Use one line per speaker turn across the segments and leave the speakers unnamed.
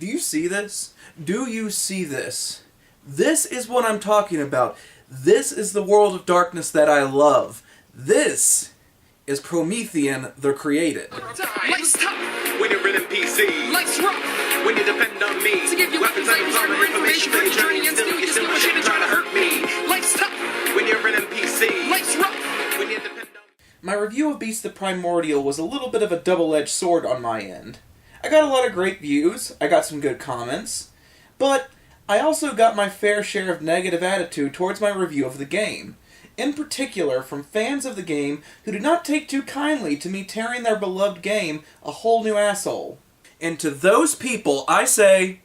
Do you see this? Do you see this? This is what I'm talking about. This is the world of darkness that I love. This is Promethean the Created.
Life's tough
When you're in PC,
Life's rough
when you depend on me,
to give you
weapons and armor information for your journey, and still you still machine and try to hurt me.
Life's tough
When you're in PC,
Life's rough
when you depend on
My review of Beast the Primordial was a little bit of a double-edged sword on my end. I got a lot of great views, I got some good comments, but I also got my fair share of negative attitude towards my review of the game. In particular, from fans of the game who did not take too kindly to me tearing their beloved game a whole new asshole. And to those people, I say,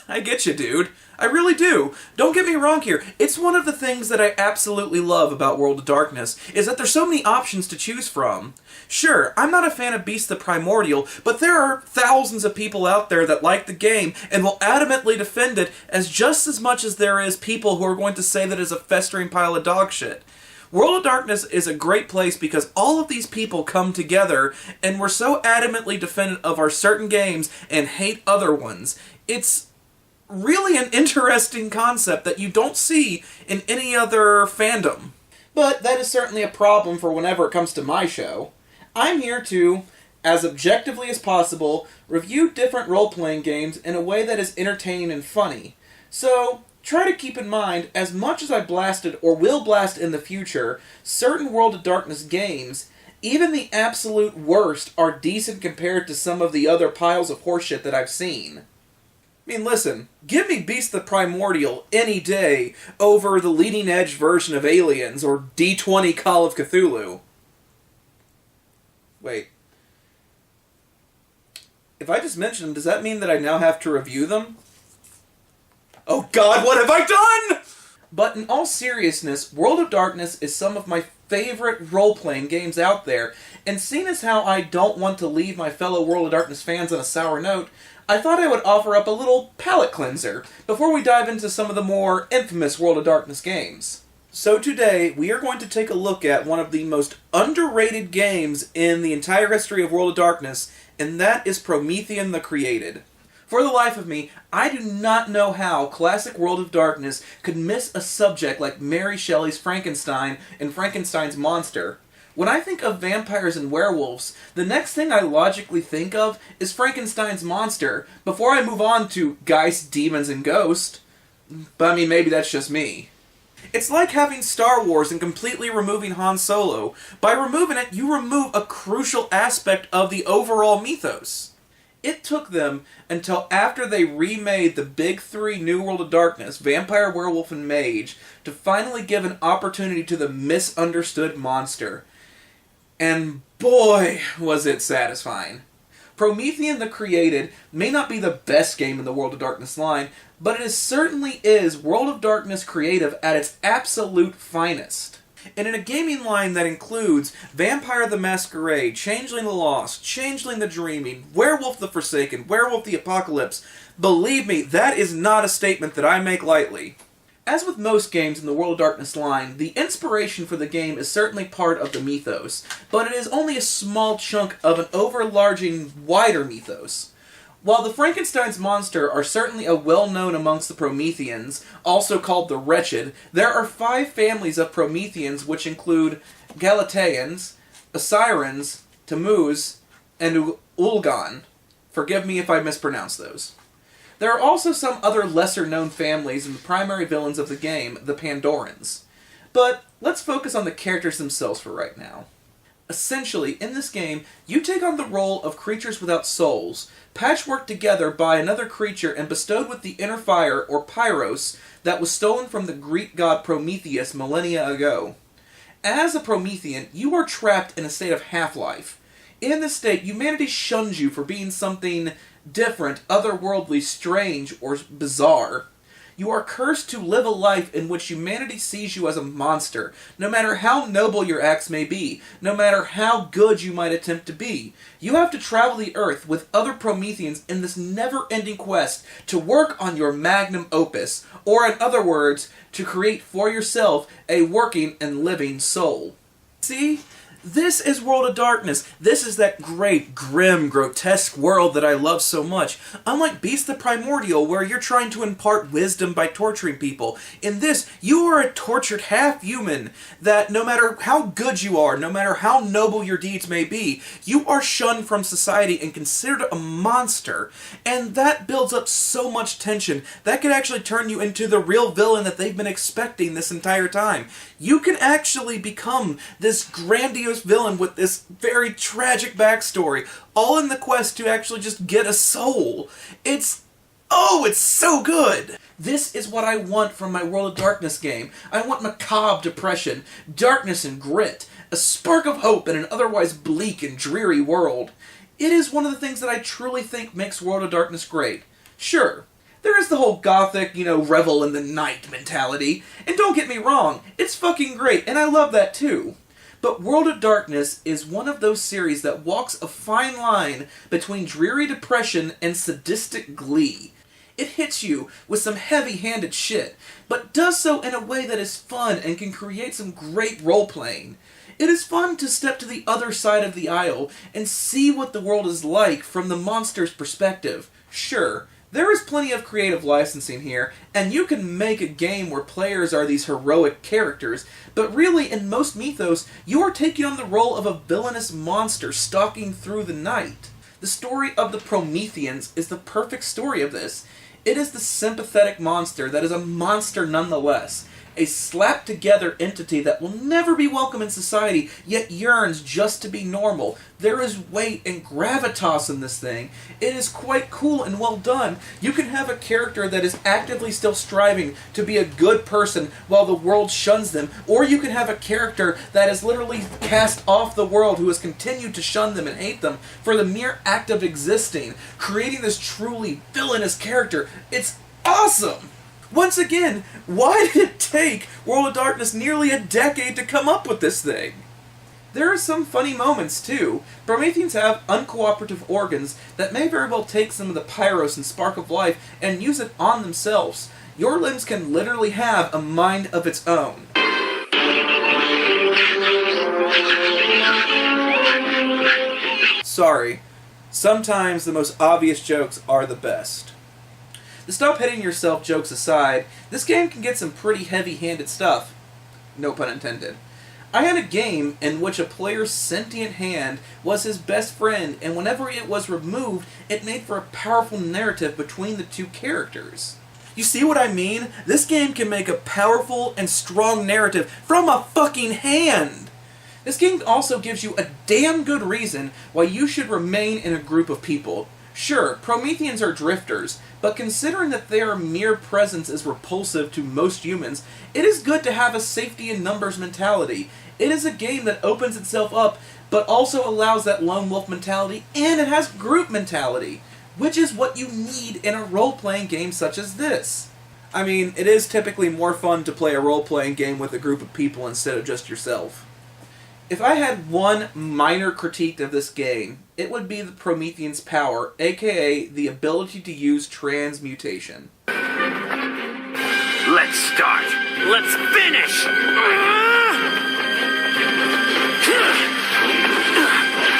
I get you, dude. I really do. Don't get me wrong here. It's one of the things that I absolutely love about World of Darkness, is that there's so many options to choose from. Sure, I'm not a fan of Beast the Primordial, but there are thousands of people out there that like the game and will adamantly defend it as just as much as there is people who are going to say that it's a festering pile of dog shit. World of Darkness is a great place because all of these people come together and we're so adamantly defendant of our certain games and hate other ones. It's really an interesting concept that you don't see in any other fandom. But that is certainly a problem for whenever it comes to my show. I'm here to, as objectively as possible, review different role-playing games in a way that is entertaining and funny. So, try to keep in mind, as much as I blasted or will blast in the future, certain World of Darkness games, even the absolute worst are decent compared to some of the other piles of horseshit that I've seen. I mean, listen, give me Beast the Primordial any day over the leading-edge version of Aliens or D20 Call of Cthulhu. Wait. If I just mentioned them, does that mean that I now have to review them? Oh god, what have I done?! But in all seriousness, World of Darkness is some of my favorite role-playing games out there, and seeing as how I don't want to leave my fellow World of Darkness fans on a sour note, I thought I would offer up a little palate cleanser before we dive into some of the more infamous World of Darkness games. So today, we are going to take a look at one of the most underrated games in the entire history of World of Darkness, and that is Promethean the Created. For the life of me, I do not know how classic World of Darkness could miss a subject like Mary Shelley's Frankenstein and Frankenstein's monster. When I think of vampires and werewolves, the next thing I logically think of is Frankenstein's monster, before I move on to Geist, Demons, and Ghost. But I mean, maybe that's just me. It's like having Star Wars and completely removing Han Solo. By removing it, you remove a crucial aspect of the overall mythos. It took them until after they remade the big three New World of Darkness, Vampire, Werewolf, and Mage, to finally give an opportunity to the misunderstood monster. And boy, was it satisfying. Promethean the Created may not be the best game in the World of Darkness line, but it certainly is World of Darkness creative at its absolute finest. And in a gaming line that includes Vampire the Masquerade, Changeling the Lost, Changeling the Dreaming, Werewolf the Forsaken, Werewolf the Apocalypse, believe me, that is not a statement that I make lightly. As with most games in the World of Darkness line, the inspiration for the game is certainly part of the mythos, but it is only a small chunk of an overlarging, wider mythos. While the Frankenstein's monster are certainly a well-known amongst the Prometheans, also called the Wretched, there are 5 families of Prometheans which include Galateans, Osirans, Tammuz, and Ulgan. Forgive me if I mispronounce those. There are also some other lesser-known families and the primary villains of the game, the Pandorans. But let's focus on the characters themselves for right now. Essentially, in this game, you take on the role of creatures without souls, patchworked together by another creature and bestowed with the inner fire, or pyros, that was stolen from the Greek god Prometheus millennia ago. As a Promethean, you are trapped in a state of half-life. In this state, humanity shuns you for being something different, otherworldly, strange, or bizarre. You are cursed to live a life in which humanity sees you as a monster, no matter how noble your acts may be, no matter how good you might attempt to be. You have to travel the earth with other Prometheans in this never-ending quest to work on your magnum opus, or in other words, to create for yourself a working and living soul. See? This is World of Darkness. This is that great, grim, grotesque world that I love so much. Unlike Beast the Primordial, where you're trying to impart wisdom by torturing people, in this, you are a tortured half-human that no matter how good you are, no matter how noble your deeds may be, you are shunned from society and considered a monster. And that builds up so much tension. That could actually turn you into the real villain that they've been expecting this entire time. You can actually become this grandiose villain with this very tragic backstory, all in the quest to actually just get a soul. It's so good! This is what I want from my World of Darkness game. I want macabre depression, darkness and grit, a spark of hope in an otherwise bleak and dreary world. It is one of the things that I truly think makes World of Darkness great. Sure, there is the whole gothic, revel in the night mentality, and don't get me wrong, it's fucking great, and I love that too. But World of Darkness is one of those series that walks a fine line between dreary depression and sadistic glee. It hits you with some heavy-handed shit, but does so in a way that is fun and can create some great role-playing. It is fun to step to the other side of the aisle and see what the world is like from the monster's perspective. Sure, there is plenty of creative licensing here, and you can make a game where players are these heroic characters, but really, in most mythos, you are taking on the role of a villainous monster stalking through the night. The story of the Prometheans is the perfect story of this. It is the sympathetic monster that is a monster nonetheless. A slapped-together entity that will never be welcome in society, yet yearns just to be normal. There is weight and gravitas in this thing. It is quite cool and well done. You can have a character that is actively still striving to be a good person while the world shuns them, or you can have a character that is literally cast off the world who has continued to shun them and hate them for the mere act of existing, creating this truly villainous character. It's awesome! Once again, why did it take World of Darkness nearly a decade to come up with this thing? There are some funny moments, too. Prometheans have uncooperative organs that may very well take some of the pyros and spark of life and use it on themselves. Your limbs can literally have a mind of its own. Sorry. Sometimes the most obvious jokes are the best. The stop hitting yourself jokes aside, this game can get some pretty heavy-handed stuff. No pun intended. I had a game in which a player's sentient hand was his best friend, and whenever it was removed, it made for a powerful narrative between the two characters. You see what I mean? This game can make a powerful and strong narrative from a fucking hand! This game also gives you a damn good reason why you should remain in a group of people. Sure, Prometheans are drifters, but considering that their mere presence is repulsive to most humans, it is good to have a safety in numbers mentality. It is a game that opens itself up, but also allows that lone wolf mentality, and it has group mentality, which is what you need in a role-playing game such as this. I mean, it is typically more fun to play a role-playing game with a group of people instead of just yourself. If I had one minor critique of this game, it would be the Promethean's power, aka the ability to use transmutation.
Let's start. Let's finish.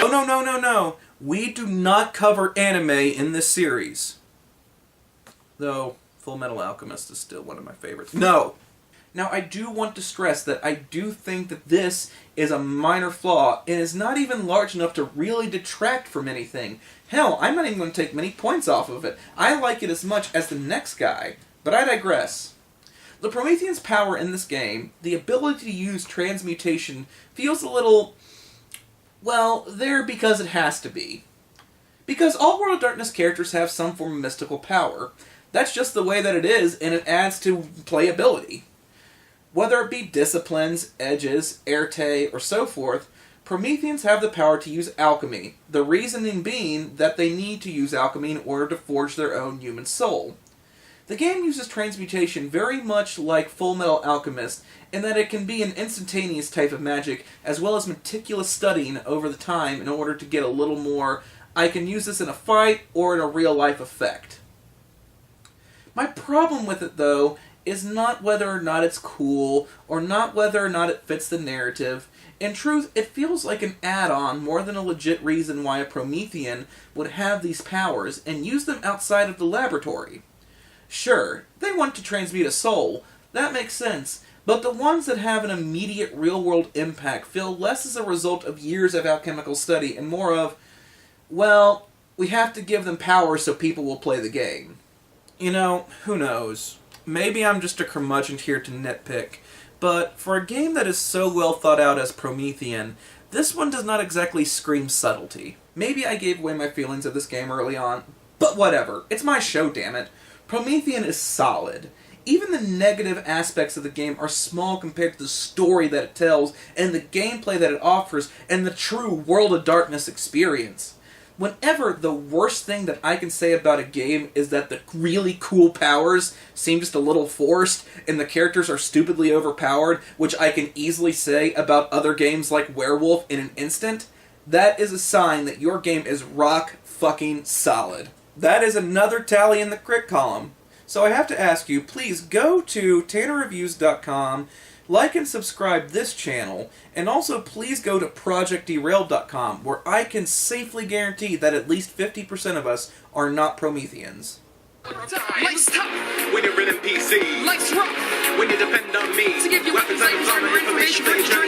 Oh, no. We do not cover anime in this series. Though, Full Metal Alchemist is still one of my favorites. No! Now, I do want to stress that I do think that this is a minor flaw and is not even large enough to really detract from anything. Hell, I'm not even going to take many points off of it. I like it as much as the next guy, but I digress. The Promethean's power in this game, the ability to use transmutation, feels a little, well, there because it has to be. Because all World of Darkness characters have some form of mystical power. That's just the way that it is, and it adds to playability. Whether it be disciplines, edges, erte, or so forth, Prometheans have the power to use alchemy, the reasoning being that they need to use alchemy in order to forge their own human soul. The game uses transmutation very much like Full Metal Alchemist, in that it can be an instantaneous type of magic, as well as meticulous studying over the time in order to get a little more, I can use this in a fight or in a real-life effect. My problem with it, though, is not whether or not it's cool, or not whether or not it fits the narrative. In truth, it feels like an add-on more than a legit reason why a Promethean would have these powers and use them outside of the laboratory. Sure, they want to transmute a soul, that makes sense, but the ones that have an immediate real-world impact feel less as a result of years of alchemical study and more of, well, we have to give them power so people will play the game. You know, who knows? Maybe I'm just a curmudgeon here to nitpick, but for a game that is so well thought out as Promethean, this one does not exactly scream subtlety. Maybe I gave away my feelings of this game early on, but whatever. It's my show, damn it. Promethean is solid. Even the negative aspects of the game are small compared to the story that it tells, and the gameplay that it offers, and the true World of Darkness experience. Whenever the worst thing that I can say about a game is that the really cool powers seem just a little forced, and the characters are stupidly overpowered, which I can easily say about other games like Werewolf in an instant, that is a sign that your game is rock fucking solid. That is another tally in the crit column. So I have to ask you, please go to TannerReviews.com, like and subscribe this channel, and also please go to ProjectDerailed.com, where I can safely guarantee that at least 50% of us are not Prometheans.
Life's tough.
When you're in PC.
Life's rough.
When you depend on me.
To give you
weapons and
insight,
armor, information,
information,